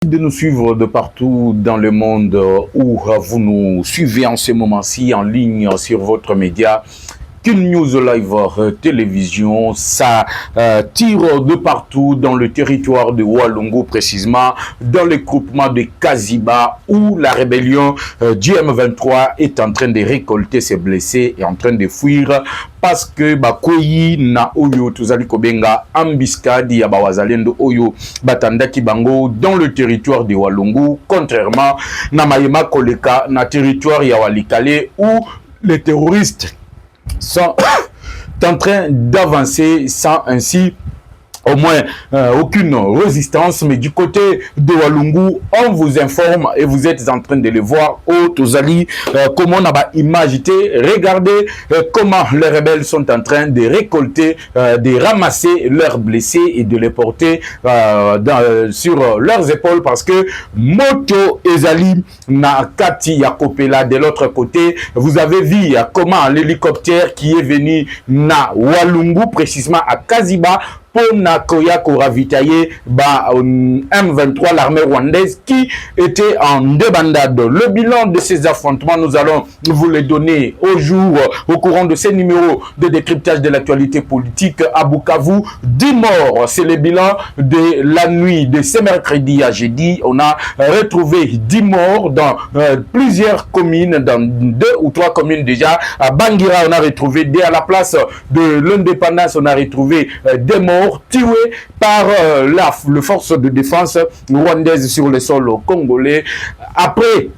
de nous suivre de partout dans le monde où vous nous suivez en ce moment-ci en ligne sur votre média. Kin News Live télévision, ça tire de partout dans le territoire de Walungu, précisément dans le groupement de Kaziba, où la rébellion du M23 est en train de récolter ses blessés et en train de fuir parce que bakoyi na oyo tozali kobenga embuscade ya bawazalendo oyo batandaki bango dans le territoire de Walungu, contrairement na mayema koleka na territoire ya Walikale où les terroristes sont en train d'avancer sans ainsi au moins aucune résistance. Mais du côté de Walungu, on vous informe et vous êtes en train de le voir au Tozali, comment on a imagité. Regardez comment les rebelles sont en train de récolter, de ramasser leurs blessés et de les porter sur leurs épaules, parce que Moto Ezali na Kati Yakopela de l'autre côté. Vous avez vu comment l'hélicoptère qui est venu na Walungu, précisément à Kaziba, pour Nakoya ravitailler M23, l'armée rwandaise qui était en débandade. Le bilan de ces affrontements, nous allons vous le donner au courant de ces numéros de décryptage de l'actualité politique à Bukavu. 10 morts, c'est le bilan de la nuit de ce mercredi à jeudi. On a retrouvé 10 morts dans plusieurs communes, dans 2 ou 3 communes déjà. À Bangira, on a retrouvé 2. À la place de l'indépendance, on a retrouvé des morts tués par les forces de défense rwandaises sur le sol congolais. Après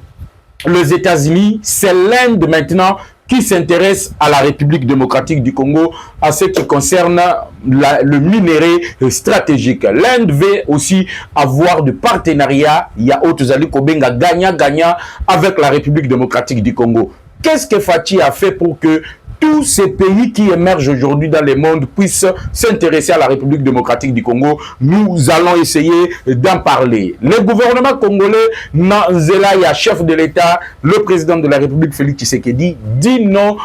les États-Unis, c'est l'Inde maintenant qui s'intéresse à la République démocratique du Congo, à ce qui concerne le minerai stratégique. L'Inde veut aussi avoir de partenariat, il y a Otozali Kobenga gagnant-gagnant avec la République démocratique du Congo. Qu'est-ce que Fachi a fait pour que tous ces pays qui émergent aujourd'hui dans le monde puissent s'intéresser à la République démocratique du Congo? Nous allons essayer d'en parler. Le gouvernement congolais, Nanzela, chef de l'État, le président de la République, Félix Tshisekedi, dit non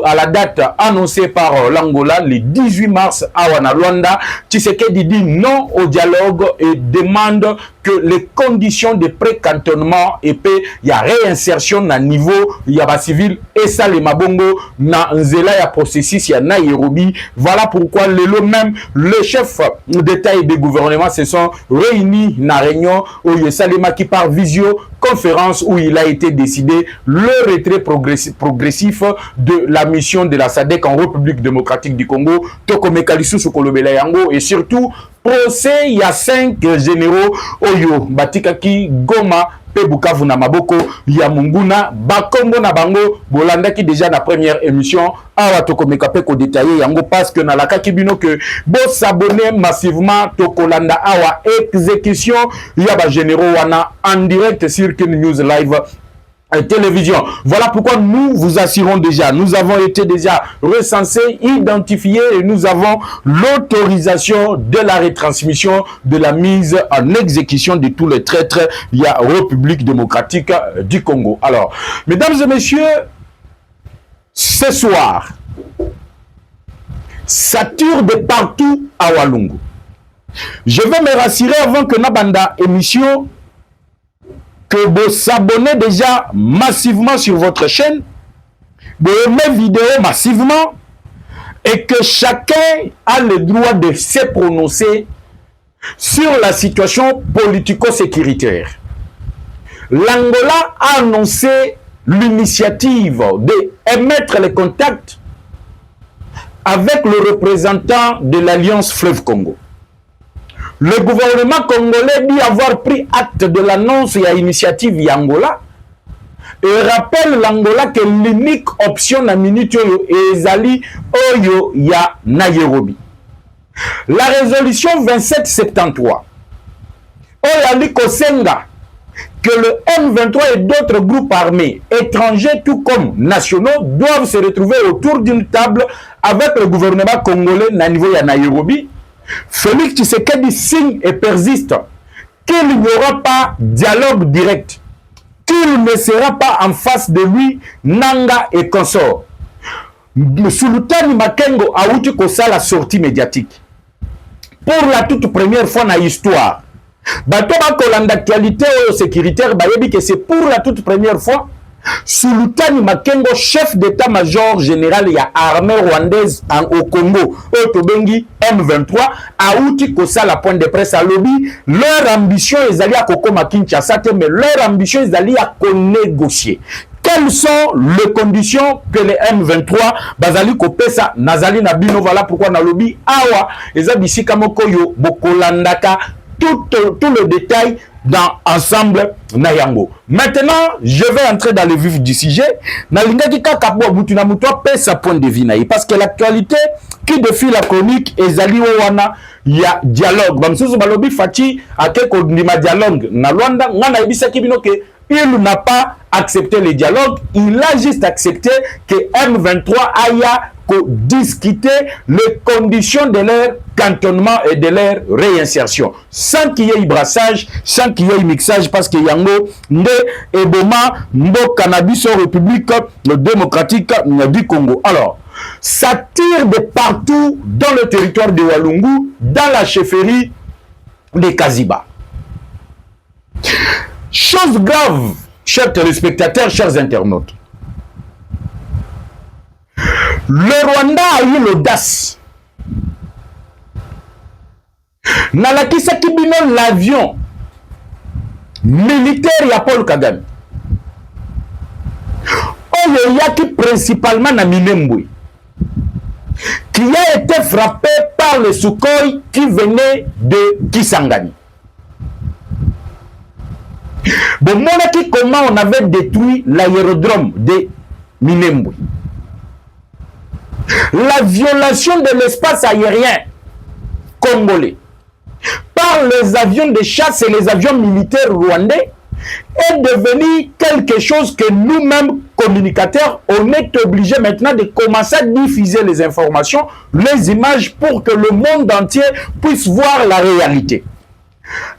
à la date annoncée par l'Angola, le 18 mars à Luanda. Tshisekedi dit non au dialogue et demande que les conditions de pré-cantonnement et puis il y a réinsertion à niveau, il y a civil et ça les mabongo na nzela ya processus ya Nairobi. Voilà pourquoi même les chefs d'État et de gouvernement se sont réunis na réunion où il y a Salema qui par visioconférence où il a été décidé le retrait progressif de la mission de la SADC en République démocratique du Congo, Tokomekalisu Sukolobela Yango, et surtout procès, il y a 5 généraux Oyo, Batikaki, Goma, Bukavu na Maboko, ya Munguna, Bakongo na Bango, Bolanda qui déjà la première émission, Awa Tokomeka ko détaillé yango parce que na la kakibino que bo s'abonner massivement Tokolanda Awa exécution, il y a ba généraux wana en direct sur Kin News Live télévision. Voilà pourquoi nous vous assurons déjà, nous avons été déjà recensés, identifiés et nous avons l'autorisation de la retransmission de la mise en exécution de tous les traîtres. Il y a République démocratique du Congo. Alors, mesdames et messieurs, ce soir, ça tire de partout à Walungu. Je vais me rassurer avant que Nabanda émission que vous s'abonnez déjà massivement sur votre chaîne, vous aimez vidéo massivement et que chacun a le droit de se prononcer sur la situation politico-sécuritaire. L'Angola a annoncé l'initiative d'émettre les contacts avec le représentant de l'Alliance Fleuve Congo. Le gouvernement congolais dit avoir pris acte de l'annonce et à l'initiative Angola et rappelle l'Angola que l'unique option na minute est Ezali Oyo ya Nairobi. La résolution 2773 Oyali Kosenga que le M23 et d'autres groupes armés étrangers tout comme nationaux doivent se retrouver autour d'une table avec le gouvernement congolais na niveau ya Nairobi. Félix Tshisekedi signe et persiste qu'il n'y aura pas dialogue direct, qu'il ne sera pas en face de lui Nanga et consorts. Sultani Makengo a outi kosa la sortie médiatique. Pour la toute première fois dans l'histoire, Batoba kolanda actualité sécuritaire, bayebi que c'est pour la toute première fois. Sultani Makengo, chef d'état-major général ya armée rwandaise au Congo, Otobengi M23, a outi kosa la pointe de presse à lobby. Leur ambition est d'aller à Kokoma Kinshasa, mais leur ambition est d'aller à négocier. Quelles sont les conditions que les M23 bazali kopesa nazali na bino? Voilà pourquoi na lobby awa ezabisi kamokoyo bokolandaka tout le détail dans ensemble nayango. Maintenant, je vais entrer dans le vif du sujet. Nalingaki kaka bo butuna mutwa pesa point de vue naï parce que l'actualité qui défie la chronique ezali wana ya dialogue. Bamsusu balobi fati akeko ndima dialogue na Rwanda ngana ibisa kibino ke il n'a pas accepté le dialogue, il a juste accepté que M23 aille discuter les conditions de leur cantonnement et de leur réinsertion. Sans qu'il y ait brassage, sans qu'il y ait mixage, parce que Yango, Nde, Eboma, Mbo, Cannabis, République démocratique du Congo. Alors, ça tire de partout dans le territoire de Walungu, dans la chefferie de Kaziba. Chose grave, chers téléspectateurs, chers internautes. Le Rwanda a eu l'audace. Nalakisa kibino l'avion militaire ya Paul Kagame. Oyo yaki principalement na Minembwe, qui a été frappé par le Sukhoi qui venait de Kisangani. Bon, monaki comment on avait détruit l'aérodrome de Minembwe. La violation de l'espace aérien congolais par les avions de chasse et les avions militaires rwandais est devenu quelque chose que nous-mêmes, communicateurs, on est obligés maintenant de commencer à diffuser les informations, les images pour que le monde entier puisse voir la réalité.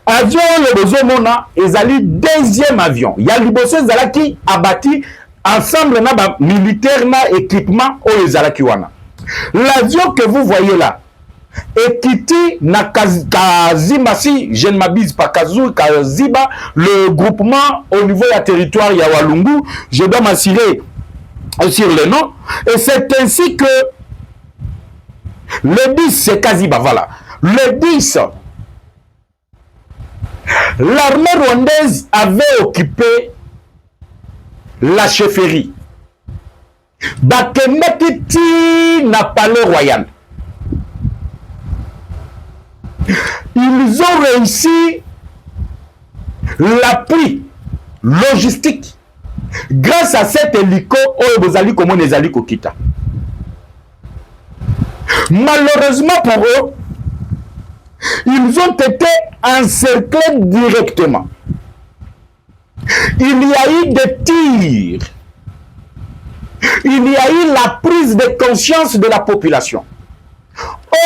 Avion le Bozomona, ezali deuxième avion. Il y a Liboso Zalaki abattu ensemble na ba militaire na équipement au ezalaki wana. L'avion que vous voyez là, Ekiti na Kazima, si je ne m'abuse pas, Kaziba, le groupement au niveau du territoire ya Walungu, je dois m'assurer sur le nom. Et c'est ainsi que le 10, c'est Kaziba, voilà. Le 10, l'armée rwandaise avait occupé la chefferie. Bakemeti na palais royal. Ils ont réussi l'appui logistique grâce à cet hélico au Bozali comme on ezali kokita. Malheureusement pour eux, ils ont été encerclés directement. Il y a eu des tirs. Il y a eu la prise de conscience de la population.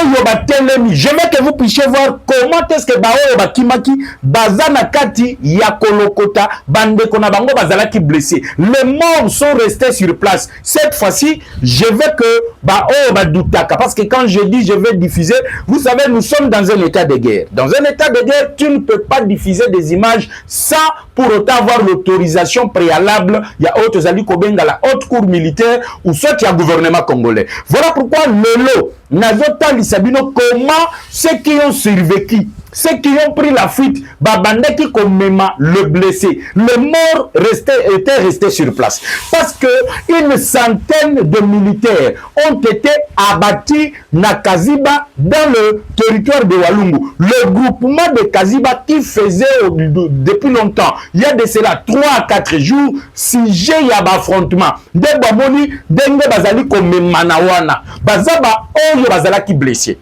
Je veux que vous puissiez voir comment est-ce que Baoyo Bakimaki Bazana Kati Yakolokota Bande Konabango Bazalaki blessé. Les morts sont restés sur place. Cette fois-ci, je veux que Baoyo Badoutaka, parce que quand je dis je vais diffuser, vous savez, nous sommes dans un état de guerre. Dans un état de guerre, tu ne peux pas diffuser des images sans pour autant avoir l'autorisation préalable. Il y a Haute Zali Kobenga, la haute cour militaire, ou soit il y a gouvernement congolais. Voilà pourquoi le lot Nazota Lissabino, comment ceux qui ont survécu, ceux qui ont pris la fuite, Babandeki Komema, le blessé, le mort était resté sur place. Parce que une centaine de militaires ont été abattus na Kaziba dans le territoire de Walungu. Le groupement de Kaziba qui faisait depuis longtemps, il y a de cela 3 à 4 jours, si j'ai y a affrontement, de Bamoni, Denge Bazali Komema Nawana, Bazaba Oyo Bazala qui blessé.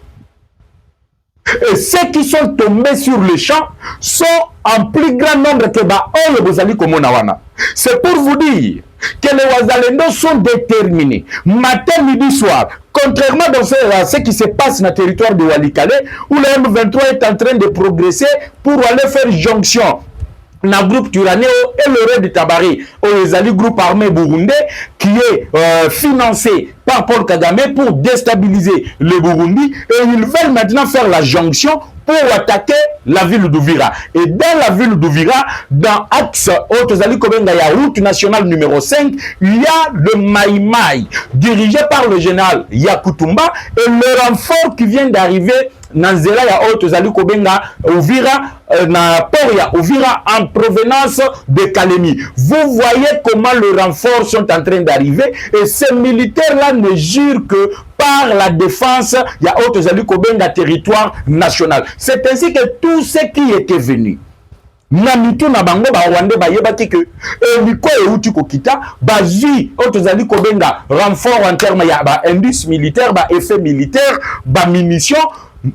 Et ceux qui sont tombés sur le champ sont en plus grand nombre que Baoyo Bozali Komonawana. C'est pour vous dire que les Wazalendo sont déterminés. Matin, midi, soir. Contrairement à ce qui se passe dans le territoire de Walikale, où le M23 est en train de progresser pour aller faire jonction dans le groupe Turanéo et le Red de Tabari, au groupe armé burundais qui est financé par Paul Kagame pour déstabiliser le Burundi, et ils veulent maintenant faire la jonction pour attaquer la ville d'Ouvira. Et dans la ville d'Ouvira, dans Axe Haute-Zali Kobenga, il y a route nationale numéro 5, il y a le Maïmaï, dirigé par le général Yakutumba, et le renfort qui vient d'arriver Nanzela ya Haute-Zali Kobenga, Ouvira, na port ya Ouvira en provenance de Kalemi. Vous voyez comment les renforts sont en train d'arriver et ces militaires-là ne jurent que par la défense ya Haute-Zali Kobenga territoire national. C'est ainsi que tous ceux qui étaient venus Namitu na bango ba Rwanda ba yebaki que liko euti kokita bazui Haute-Zali Kobenga renfort en termes ya ba indice militaire, ba effet militaire, ba munitions.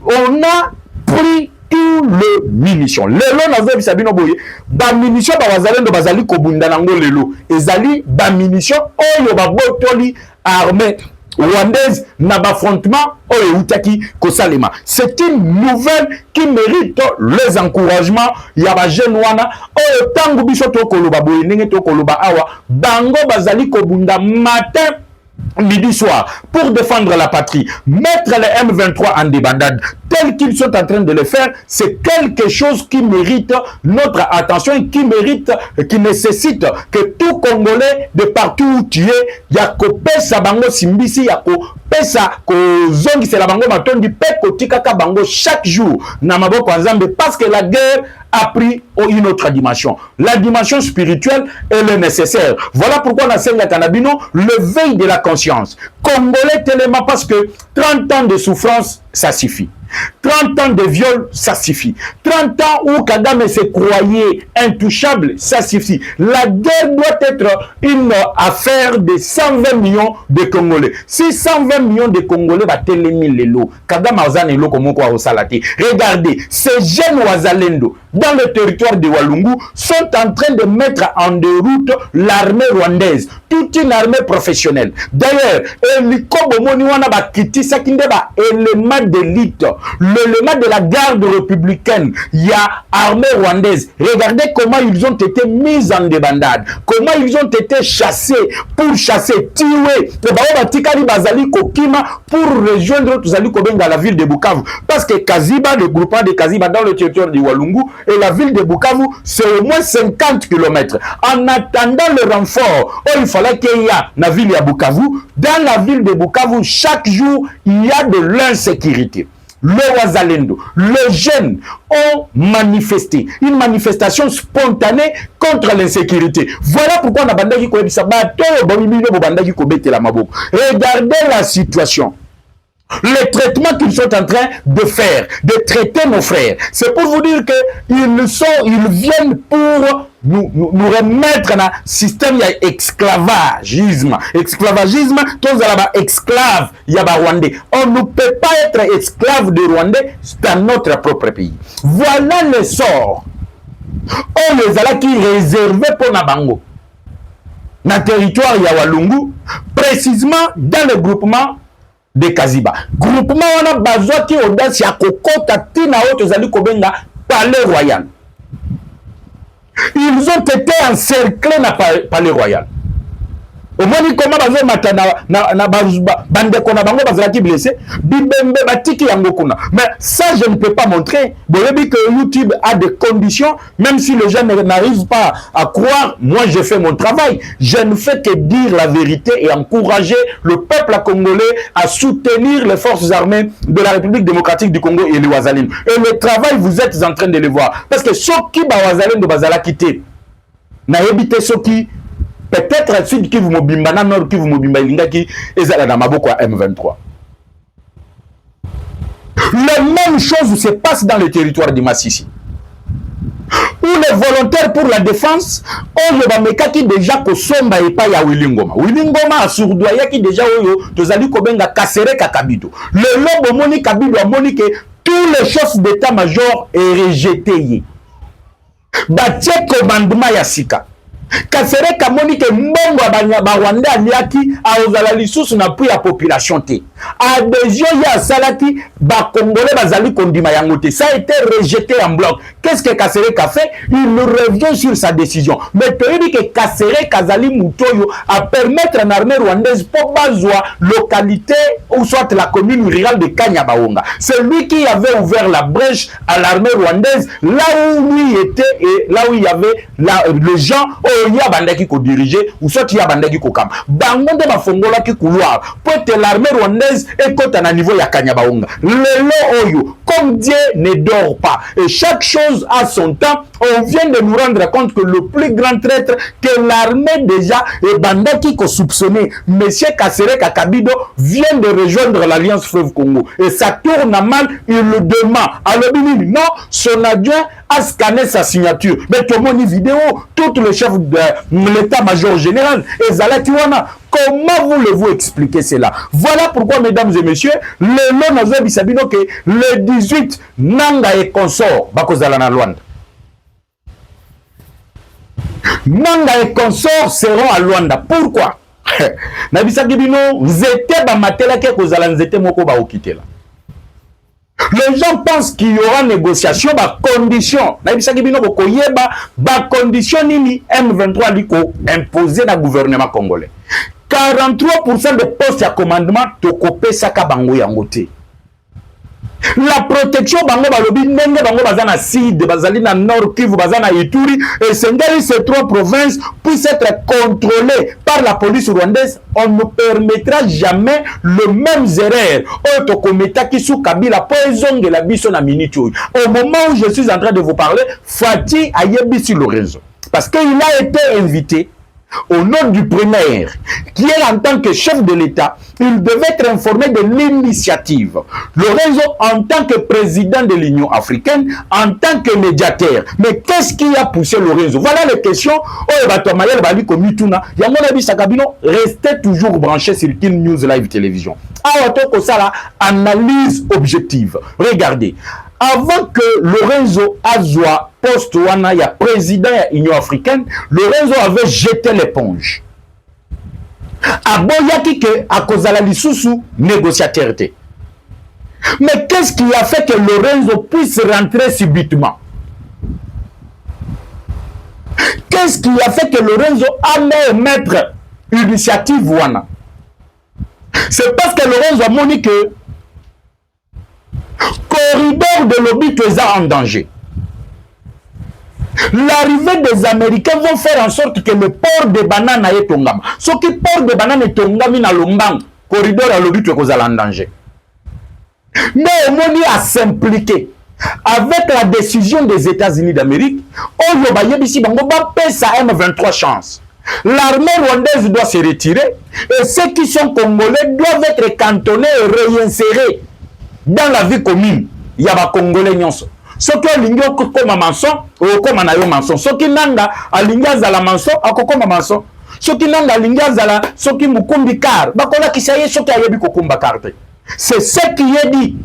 On a pris tout le munitions. Lelo na sabino boye ba munitions ba wazalendo bazali kobunda nango lelo ezali ba munitions oyo ba botoli armée rwandaise na affrontement oyo utaki kosalema. C'est une nouvelle qui mérite les encouragements ya ba jeune wana oyo tangu biso to koloba boye ndenge to koloba awa bango bazali kobunda matin midi soir pour défendre la patrie. Mettre les M23 en débandade tels qu'ils sont en train de le faire, c'est quelque chose qui mérite notre attention et qui mérite, qui nécessite que tout Congolais de partout où tu es, yako pesa bango simbisi, yako pesa ko zongi c'est la bango matondi peko tikaka bango chaque jour na maboko nzambe parce que la guerre a pris une autre dimension. La dimension spirituelle, elle est nécessaire. Voilà pourquoi on a Senga Kanabino, le veille de la conscience. Congolais tellement parce que 30 ans de souffrance, ça suffit. 30 ans de viol, ça suffit. 30 ans où Kagame se croyait intouchable, ça suffit. La guerre doit être une affaire de 120 millions de Congolais. Si 120 millions de Congolais va télémi les lots, Kagame Azane lo comme quoi au salati. Regardez, ces jeunes Wazalendo dans le territoire de Walungu sont en train de mettre en déroute l'armée rwandaise, toute une armée professionnelle. D'ailleurs, élément d'élite, l'élément de la garde républicaine, il y a armée rwandaise. Regardez comment ils ont été mis en débandade, comment ils ont été chassés, pour chasser, tuer, pour rejoindre Haute-Zali Kobenga à la ville de Bukavu. Parce que Kaziba, le groupement de Kaziba dans le territoire de Walungu, et la ville de Bukavu, c'est au moins 50 km. En attendant le renfort, il fallait qu'il y ait la ville de Bukavu. Dans la ville de Bukavu, chaque jour, il y a de l'insécurité. Le Wazalendo, les jeunes ont manifesté, une manifestation spontanée contre l'insécurité. Voilà pourquoi on a bandagi ko ebisa bato bomimino bandagi ko betela maboko. Regardez la situation. Les traitements qu'ils sont en train de faire, de traiter nos frères, c'est pour vous dire qu'ils viennent pour nous remettre dans un système d'esclavagisme. Esclavagisme, tous les esclaves, il y a Rwandais. On ne peut pas être esclave de Rwandais dans notre propre pays. Voilà le sort. On les a qui réservé pour Nabango. Dans le territoire Yawalungu, précisément dans le groupement de Kaziba. Groupement on a besoin qui audace ya kokota tina Haute-Zali Kobenga palais royal. Ils ont été encerclés na palais royal. Au moins comment bazo matana na bande kona bango bazaki blessé bibembe batiki yango kuna. Mais ça je ne peux pas montrer. Boyebi que YouTube a des conditions, même si les gens n'arrivent pas à croire, moi je fais mon travail. Je ne fais que dire la vérité et encourager le peuple congolais à soutenir les forces armées de la République démocratique du Congo et les Wazalendo. Et le travail vous êtes en train de le voir parce que ceux qui ba Wazalendo bazala quitté na ebité ceux qui peut-être sud qui vous mobimba na nord qui vous mobimba linga qui ezala na maboko à M23. La même chose se passe dans le territoire de Massissi. Où les volontaires pour la défense ont le bameka qui déjà kosomba et pas ya Willingoma. Willingoma a sourdoyé qui déjà oyo tozali kobenga kasere kakabito. Le lobo moni kabido a moni que tous les chefs d'état-major est rejeté. Batie commandement ya sika. Kasere kamoni ke mbongo ba Rwanda aliaki a ozala lisusu na pu ya population te. Adhésion ya salaki ba Congolais bazali kondima yangote. Ça a été rejeté en bloc. Qu'est-ce que Kasereka a fait? Il revient sur sa décision. Mais tu dis que Kasereka Kazali Mutoyo a permettre à l'armée rwandaise pour bazwa localité ou soit la commune rurale de Kanyabaonga. C'est lui qui avait ouvert la brèche à l'armée rwandaise là où lui était et là où il y avait les gens il y a bandaki ko diriger ou soit il y a bandaki ko kam. Bango de bafongola ki couloir pour que l'armée rwandaise est à niveau ya Kanyabaonga. Le oyo comme Dieu ne dort pas et chaque chose a son temps. On vient de nous rendre compte que le plus grand traître que l'armée déjà et bandaki ko soupçonné monsieur Kasereka Kabido vient de rejoindre l'Alliance Fleuve Congo et ça tourne mal. Il le demande à l'obéni. Non, son adjoint a scanné sa signature. Mais tout le monde vidéo, tout le chef de l'état-major général et Zalatiwana. Comment voulez-vous expliquer cela? Voilà pourquoi, mesdames et messieurs, le long Nazo Bisabino que le 18 Nanga et consort Bakozala na Luanda. Nanga et consorts seront à Luanda. Pourquoi? Nabisaki bino zete ba matela ke kozala nzete moko ba okitela. Les gens pensent qu'il y aura négociation ba condition. Nabisaki bino ko koyeba ba condition nini M23 liko imposé na gouvernement congolais. 43% de postes à commandement tokopé saka bango yango te. La protection bango balobi ndenge bango bazana sud bazali na nord Kivu bazana Ituri et ces trois provinces puissent être contrôlées par la police rwandaise. On ne permettra jamais le même erreur auto kometa ki sou Kabila poezonge la biso na minute. Au moment où je suis en train de vous parler, Fati ayebisi Lorenzo parce qu'il a été invité au nom du premier, qui est en tant que chef de l'État, il devait être informé de l'initiative. Lorenzo, en tant que président de l'Union africaine, en tant que médiateur. Mais qu'est-ce qui a poussé Lorenzo? Voilà les questions. Restez toujours branchés sur Kin News Live Télévision. Analyse objective. Regardez. Avant que Lorenzo Azwa poste wana ya président de l'Union africaine, Lorenzo avait jeté l'éponge. Aboyaki ke akozala lisusu négociateur te. Mais qu'est-ce qui a fait que Lorenzo puisse rentrer subitement? Qu'est-ce qui a fait que Lorenzo a mettre initiative wana? C'est parce que Lorenzo a moni que corridor de l'Obi est en danger. L'arrivée des Américains vont faire en sorte que le port de banane est tongam. Ce qui port de banane est tongam na lombang, corridor à l'Obi est en danger. Mais Moni a s'impliqué avec la décision des États-Unis d'Amérique. On va y ici bango ba pesa M23 chance. L'armée rwandaise doit se retirer et ceux qui sont congolais doivent être cantonnés et réinsérés dans la vie commune. Il y a des Congolais nyonso. Ce qui est l'ingio comme manson, ou comme un manson. Ce qui nanga a l'ingaz à la manson, à comme manson. Ce qui nanga a l'ingaz à la, ce qui mukumbi car. Bakola qui s'aye, ce qui a yebi kokumba carte. C'est ce qui est dit.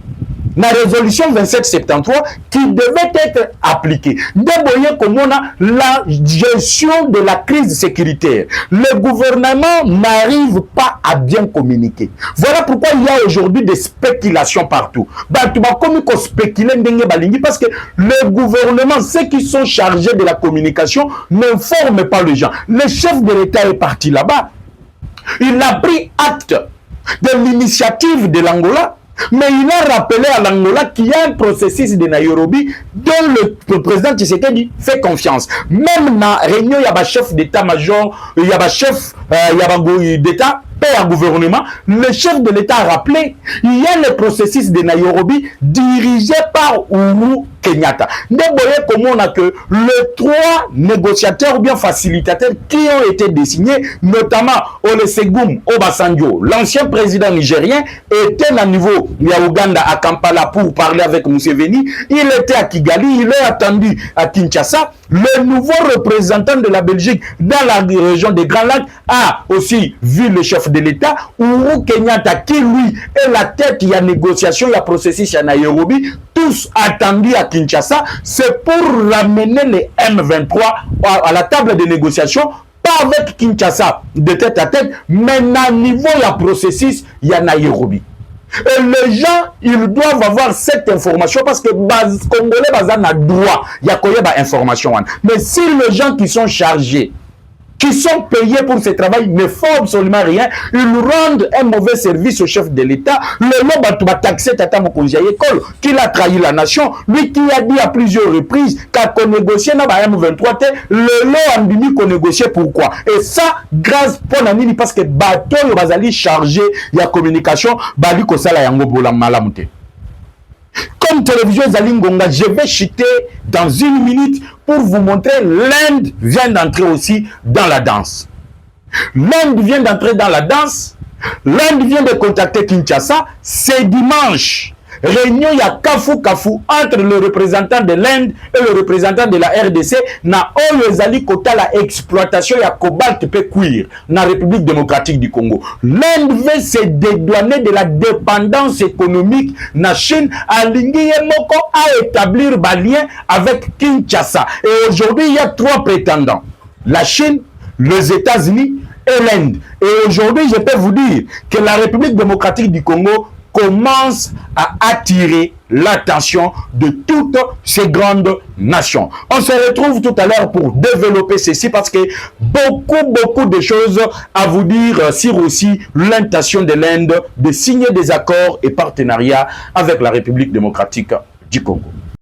La résolution 2773 qui devait être appliquée. D'abord, comme on a la gestion de la crise sécuritaire. Le gouvernement n'arrive pas à bien communiquer. Voilà pourquoi il y a aujourd'hui des spéculations partout. Parce que le gouvernement, ceux qui sont chargés de la communication, n'informent pas les gens. Le chef de l'État est parti là-bas. Il a pris acte de l'initiative de l'Angola. Mais il a rappelé à l'Angola qu'il y a un processus de Nairobi dont le président Tshisekedi fait confiance. Même dans la réunion, il y a un chef d'état-major, il y a un chef d'État, paix gouvernement. Le chef de l'État a rappelé, il y a le processus de Nairobi dirigé par Uhuru Kenyatta. Débolé comme on a que les trois négociateurs ou bien facilitateurs qui ont été désignés, notamment Olusegun Obasanjo, l'ancien président nigérien, était à niveau de Ouganda à Kampala pour parler avec Museveni. Il était à Kigali, il est attendu à Kinshasa. Le nouveau représentant de la Belgique dans la région des Grands Lacs a aussi vu le chef de l'État, Uhuru Kenyatta, qui lui est la tête, il y a négociation, il y a processus à Nairobi, tous attendus à Kinshasa. C'est pour ramener les M23 à la table de négociation, pas avec Kinshasa de tête à tête, mais à niveau il y a processus, il y a Nairobi. Et les gens, ils doivent avoir cette information parce que les Congolais ont droit. Il y a information. Mais si les gens qui sont chargés, qui sont payés pour ce travail, ne font absolument rien, ils rendent un mauvais service au chef de l'État. Le lot va taxer Tata Mokonzi Ekolo, qui a trahi la nation, lui qui a dit à plusieurs reprises qu'on négociait dans la M23, le lot a dit qu'on négociait pourquoi. Et ça, grâce pour Nanini, parce que bateau, il va chargé, il y a communication, bali ko sala yango bola malamute. Comme télévision Zalingonga, je vais chuter dans une minute pour vous montrer l'Inde vient d'entrer aussi dans la danse. L'Inde vient d'entrer dans la danse. L'Inde vient de contacter Kinshasa. C'est dimanche. Réunion, il y a Kafou entre le représentant de l'Inde et le représentant de la RDC. Na Oyezali Kota la exploitation, il y a cobalt pe cuir na République démocratique du Congo. L'Inde veut se dédouaner de la dépendance économique na Chine. Alingi Moko a établir un lien avec Kinshasa. Et aujourd'hui, il y a 3 prétendants. La Chine, les États-Unis et l'Inde. Et aujourd'hui, je peux vous dire que la République démocratique du Congo commence à attirer l'attention de toutes ces grandes nations. On se retrouve tout à l'heure pour développer ceci parce que beaucoup de choses à vous dire sur aussi l'intention de l'Inde de signer des accords et partenariats avec la République démocratique du Congo.